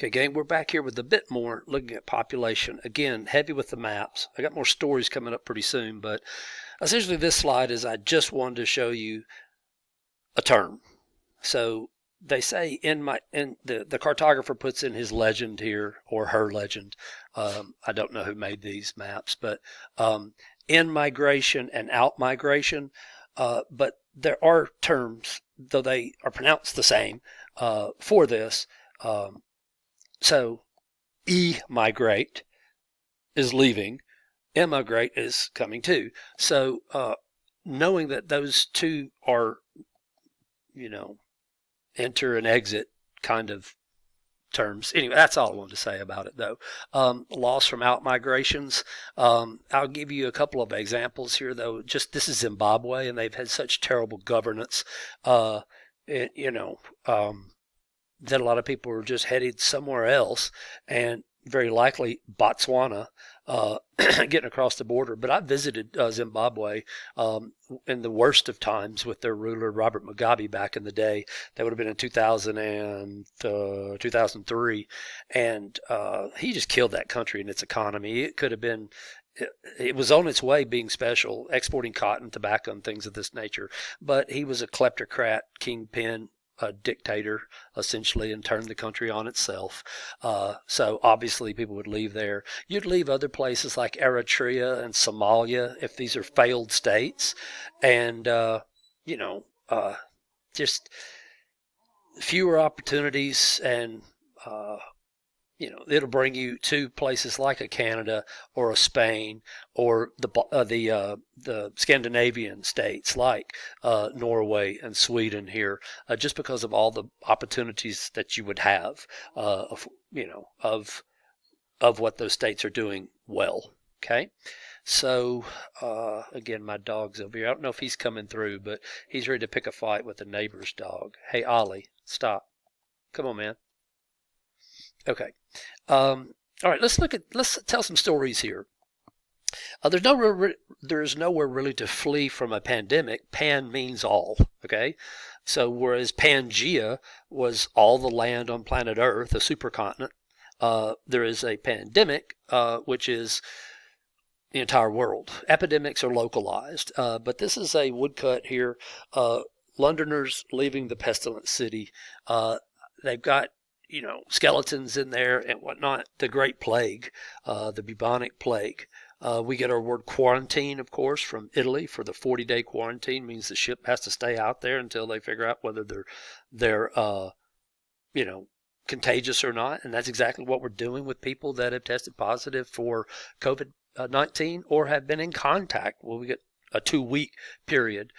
Okay, gang, we're back here with a bit more looking at population. Again, heavy with the maps. I got more stories coming up pretty soon, but essentially this slide is I just wanted to show you a term. So they say in the cartographer puts in his legend here, or her legend. I don't know who made these maps, but in migration and out migration. But there are terms, though they are pronounced the same, for this. So emigrate is leaving, immigrate is coming to. So knowing that those two are, enter and exit kind of terms. Anyway, that's all I wanted to say about it, though. Loss from out migrations. I'll give you a couple of examples here, though. Just this is Zimbabwe, and they've had such terrible governance. That a lot of people were just headed somewhere else, and very likely Botswana, getting across the border. But I visited Zimbabwe in the worst of times with their ruler, Robert Mugabe, back in the day. That would have been in 2003. And he just killed that country and its economy. It could have been it was on its way being special, exporting cotton, tobacco, and things of this nature. But he was a kleptocrat, kingpin, a dictator, essentially, and turned the country on itself. So obviously people would leave there. You'd leave other places like Eritrea and Somalia if these are failed states. And, just fewer opportunities, and it'll bring you to places like a Canada or a Spain or the Scandinavian states like Norway and Sweden here, just because of all the opportunities that you would have of what those states are doing well. Okay. So, again, my dog's over here. I don't know if he's coming through, but he's ready to pick a fight with the neighbor's dog. Hey, Ollie, stop. Come on, man. Okay. All right. Let's tell some stories here. There's nowhere really to flee from a pandemic. Pan means all. Okay. So whereas Pangea was all the land on planet Earth, a supercontinent, there is a pandemic, which is the entire world. Epidemics are localized, but this is a woodcut here. Londoners leaving the pestilent city. They've got skeletons in there and whatnot. The Great Plague, the bubonic plague. We get our word quarantine, of course, from Italy for the 40-day quarantine. Means the ship has to stay out there until they figure out whether they're contagious or not. And that's exactly what we're doing with people that have tested positive for COVID-19 or have been in contact. Well, we get a 2-week period,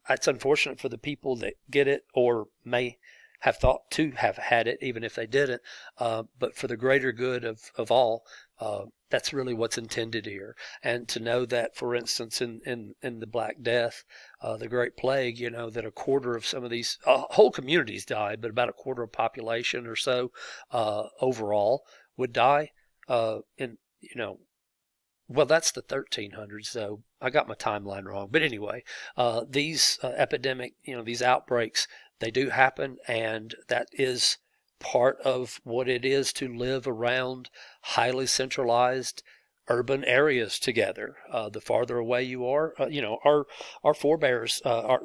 that's unfortunate for the people that get it or may have thought to have had it, even if they didn't. But for the greater good of all, that's really what's intended here. And to know that, for instance, in the Black Death, the Great Plague, that a quarter of some of these whole communities died, but about a quarter of population or so overall would die. Well, that's the 1300s, so I got my timeline wrong. But anyway, these epidemic, these outbreaks, they do happen, and that is part of what it is to live around highly centralized urban areas together. The farther away you are, our forebears, our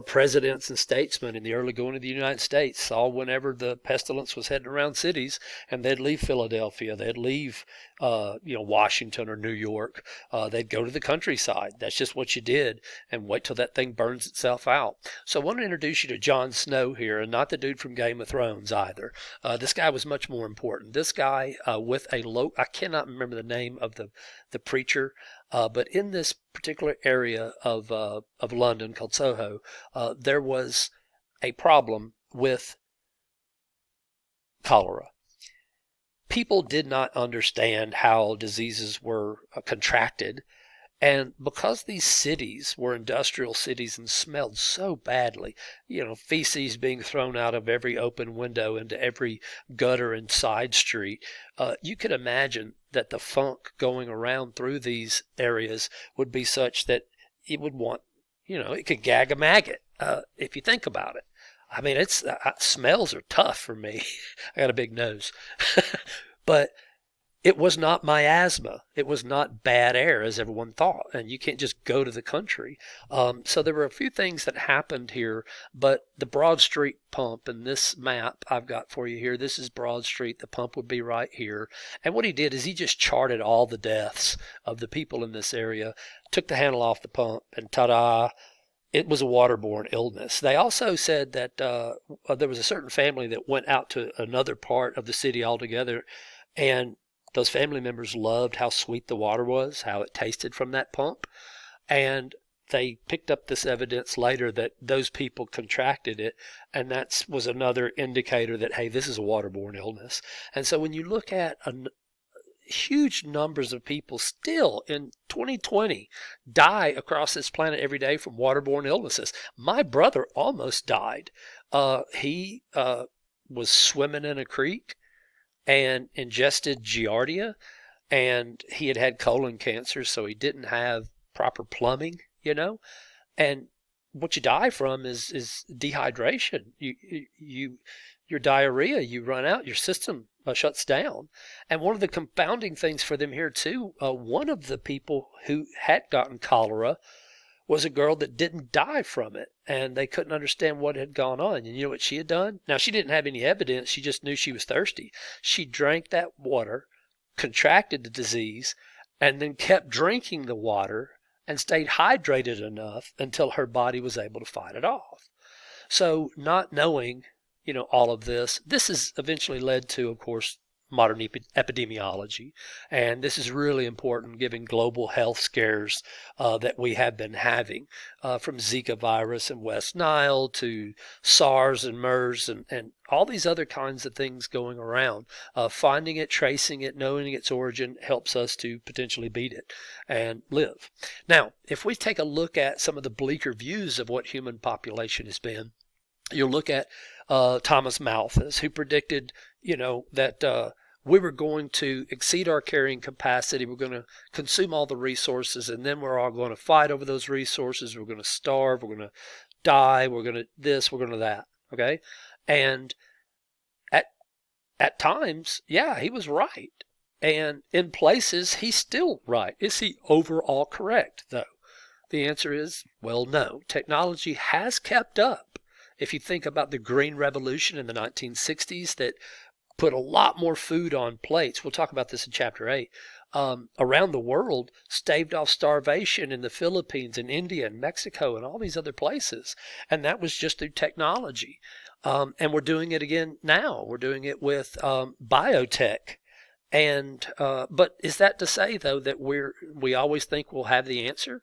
presidents and statesmen in the early going of the United States saw whenever the pestilence was heading around cities, and they'd leave Philadelphia, they'd leave, Washington or New York, they'd go to the countryside. That's just what you did, and wait till that thing burns itself out. So I want to introduce you to Jon Snow here, and not the dude from Game of Thrones either. This guy was much more important. This guy with I cannot remember the name of the preacher. But in this particular area of London called Soho, there was a problem with cholera. People did not understand how diseases were contracted. And because these cities were industrial cities and smelled so badly, feces being thrown out of every open window into every gutter and side street, you could imagine that the funk going around through these areas would be such that it would want it could gag a maggot if you think about it. I mean, smells are tough for me. I got a big nose. But it was not miasma. It was not bad air, as everyone thought. And you can't just go to the country. So there were a few things that happened here. But the Broad Street pump, and this map I've got for you here, this is Broad Street. The pump would be right here. And what he did is he just charted all the deaths of the people in this area, took the handle off the pump, and ta-da, it was a waterborne illness. They also said that there was a certain family that went out to another part of the city altogether, and those family members loved how sweet the water was, how it tasted from that pump. And they picked up this evidence later that those people contracted it. And that was another indicator that, hey, this is a waterborne illness. And so when you look at huge numbers of people still in 2020 die across this planet every day from waterborne illnesses. My brother almost died. He was swimming in a creek and ingested Giardia, and he had colon cancer, so he didn't have proper plumbing, and what you die from is dehydration. Your diarrhea, you run out, your system shuts down. And one of the confounding things for them here too, one of the people who had gotten cholera was a girl that didn't die from it, and they couldn't understand what had gone on. And you know what she had done? Now, she didn't have any evidence. She just knew she was thirsty. She drank that water, contracted the disease, and then kept drinking the water and stayed hydrated enough until her body was able to fight it off. So not knowing, all of this has eventually led to, of course, modern epidemiology. And this is really important given global health scares that we have been having, from Zika virus and West Nile to SARS and MERS and all these other kinds of things going around. Finding it, tracing it, knowing its origin helps us to potentially beat it and live. Now, if we take a look at some of the bleaker views of what human population has been, you'll look at Thomas Malthus, who predicted, that we were going to exceed our carrying capacity. We're going to consume all the resources, and then we're all going to fight over those resources. We're going to starve. We're going to die. We're going to this. We're going to that. Okay, and at times, yeah, he was right, and in places he's still right. Is he overall correct, though? The answer is, well, no. Technology has kept up. If you think about the Green Revolution in the 1960s that put a lot more food on plates, we'll talk about this in Chapter 8, around the world, staved off starvation in the Philippines and India and Mexico and all these other places. And that was just through technology. And we're doing it again now. We're doing it with biotech. And but is that to say, though, that we always think we'll have the answer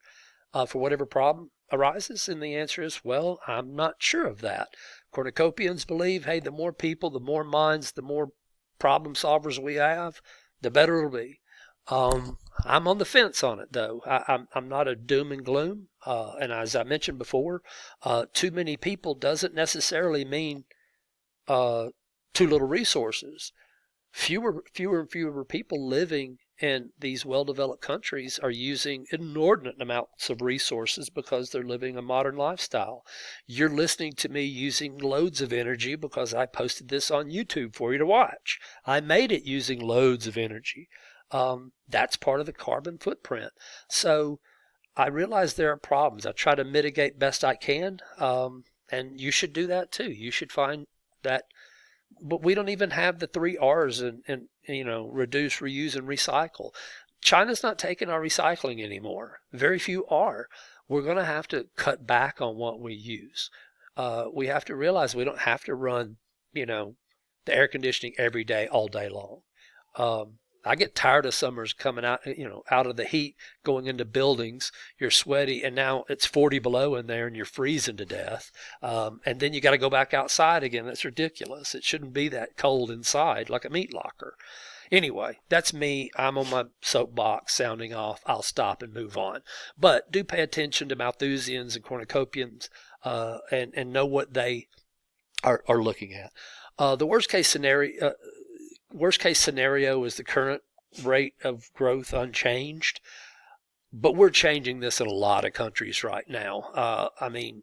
for whatever problem arises? And the answer is, well, I'm not sure of that. Cornucopians believe, hey, the more people, the more minds, the more problem solvers we have, the better it'll be. I'm on the fence on it, though. I'm not a doom and gloom. And as I mentioned before, too many people doesn't necessarily mean too little resources. Fewer and fewer people living in these well-developed countries are using inordinate amounts of resources because they're living a modern lifestyle. You're listening to me using loads of energy because I posted this on YouTube for you to watch. I made it using loads of energy. That's part of the carbon footprint. So I realize there are problems. I try to mitigate best I can, and you should do that too. You should find that. But we don't even have the 3 R's and reduce, reuse, and recycle. China's not taking our recycling anymore. Very few are. We're going to have to cut back on what we use. We have to realize we don't have to run, the air conditioning every day, all day long. I get tired of summers coming out, out of the heat, going into buildings. You're sweaty, and now it's 40 below in there, and you're freezing to death. And then you got to go back outside again. That's ridiculous. It shouldn't be that cold inside, like a meat locker. Anyway, that's me. I'm on my soapbox sounding off. I'll stop and move on. But do pay attention to Malthusians and cornucopians, and know what they are looking at. The worst case scenario is the current rate of growth unchanged. But we're changing this in a lot of countries right now. I mean,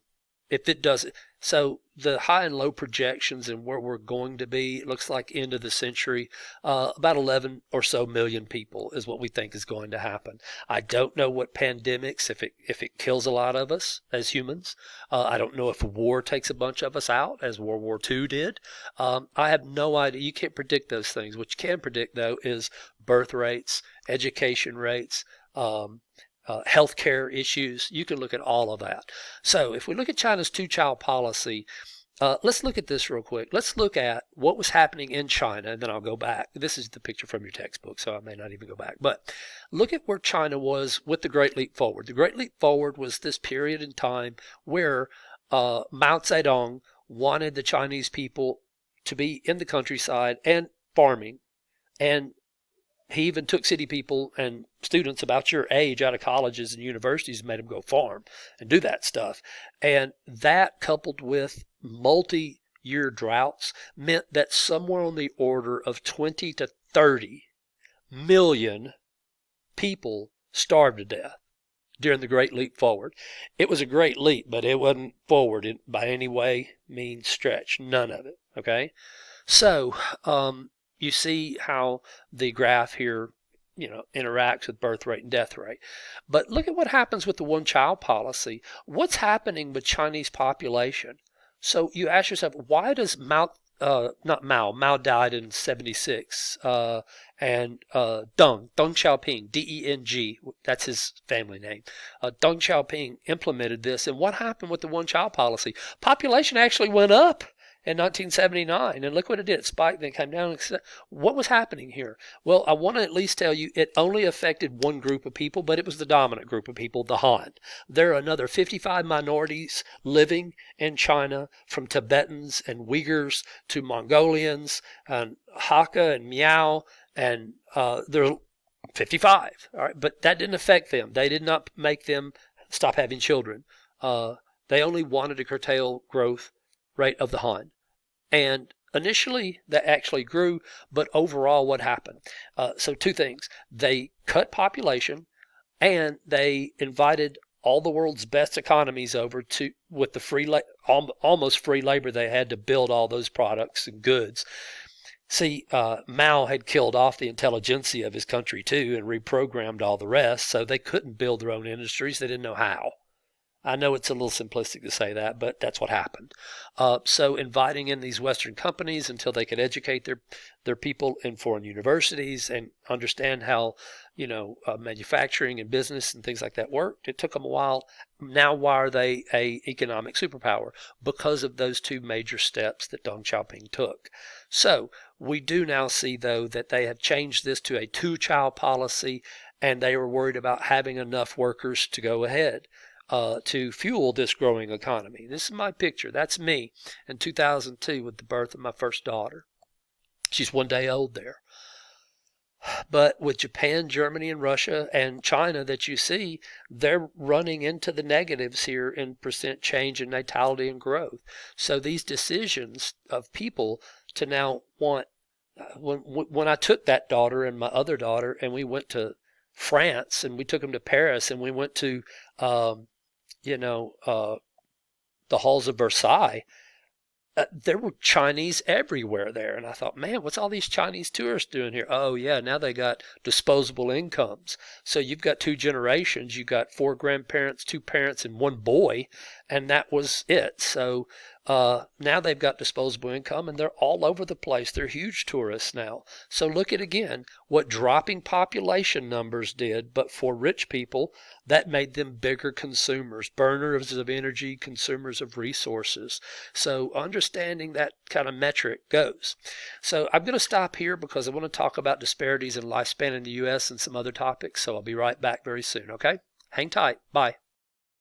if it doesn't, so the high and low projections and where we're going to be, it looks like end of the century, about 11 or so million people is what we think is going to happen. I don't know what pandemics, if it kills a lot of us as humans. I don't know if war takes a bunch of us out, as World War II did. I have no idea. You can't predict those things. What you can predict, though, is birth rates, education rates, healthcare issues. You can look at all of that. So if we look at China's two-child policy, let's look at this real quick. Let's look at what was happening in China, and then I'll go back. This is the picture from your textbook, so I may not even go back. But look at where China was with the Great Leap Forward. The Great Leap Forward was this period in time where Mao Zedong wanted the Chinese people to be in the countryside and farming, and he even took city people and students about your age out of colleges and universities and made them go farm and do that stuff. And that, coupled with multi-year droughts, meant that somewhere on the order of 20 to 30 million people starved to death during the Great Leap Forward. It was a great leap, but it wasn't forward by any way, means, stretch. None of it. Okay? So, you see how the graph here, interacts with birth rate and death rate. But look at what happens with the one-child policy. What's happening with Chinese population? So you ask yourself, why does Mao died in 76, and Deng Xiaoping, D-E-N-G, that's his family name. Deng Xiaoping implemented this, and what happened with the one-child policy? Population actually went up in 1979, and look what it did. It spiked, then came down. What was happening here? Well, I want to at least tell you it only affected one group of people, but it was the dominant group of people, the Han. There are another 55 minorities living in China, from Tibetans and Uyghurs to Mongolians and Hakka and Miao, and there are 55. All right, but that didn't affect them. They did not make them stop having children. They only wanted to curtail growth rate of the Han. And initially that actually grew, but overall what happened? So two things. They cut population, and they invited all the world's best economies over to, with the free, almost free labor they had to build all those products and goods. See, Mao had killed off the intelligentsia of his country too and reprogrammed all the rest, so they couldn't build their own industries. They didn't know how. I know it's a little simplistic to say that, but that's what happened. So inviting in these Western companies until they could educate their people in foreign universities and understand how, manufacturing and business and things like that worked. It took them a while. Now, why are they a economic superpower? Because of those two major steps that Deng Xiaoping took. So we do now see, though, that they have changed this to a two-child policy, and they were worried about having enough workers to go ahead. To fuel this growing economy. This is my picture. That's me in 2002 with the birth of my first daughter. She's 1 day old there. But with Japan, Germany, and Russia, and China that you see, they're running into the negatives here in percent change in natality and growth. So these decisions of people to now want, when I took that daughter and my other daughter, and we went to France, and we took them to Paris, and we went to the halls of Versailles, there were Chinese everywhere there. And I thought, man, what's all these Chinese tourists doing here? Oh, yeah, now they got disposable incomes. So you've got two generations. You got 4 grandparents, 2 parents, and 1 boy, and that was it. So now they've got disposable income, and they're all over the place. They're huge tourists now. So look at, again, what dropping population numbers did, but for rich people, that made them bigger consumers, burners of energy, consumers of resources. So understanding that kind of metric goes. So I'm going to stop here because I want to talk about disparities in lifespan in the U.S. and some other topics. So I'll be right back very soon, okay? Hang tight. Bye.